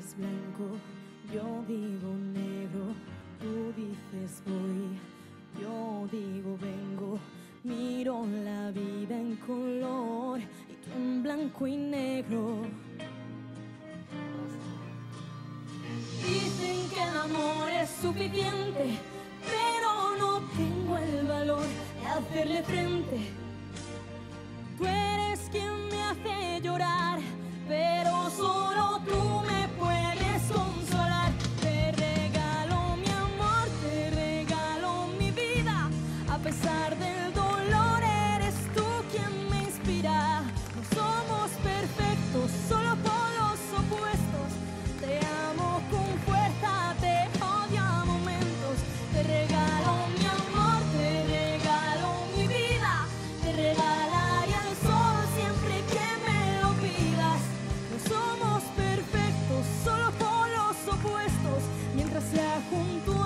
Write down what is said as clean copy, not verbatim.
dices blanco, yo digo negro. Tú dices voy, yo digo vengo. Miro la vida en color y tú en blanco y negro. Dicen que el amor es suficiente, pero no tengo el valor de hacerle frente. Tú eres quien me hace llorar, pero solo tú me puedes consolar. Te regalo mi amor, te regalo mi vida. A pesar del dolor, eres tú quien me inspira. No somos perfectos, solo polos opuestos. Te amo con fuerza, te odio a momentos. Te regalo mi amor, te regalo mi vida. Te regalaría el sol siempre que me lo pidas. No somos perfectos, solo polos opuestos. Mientras sea junto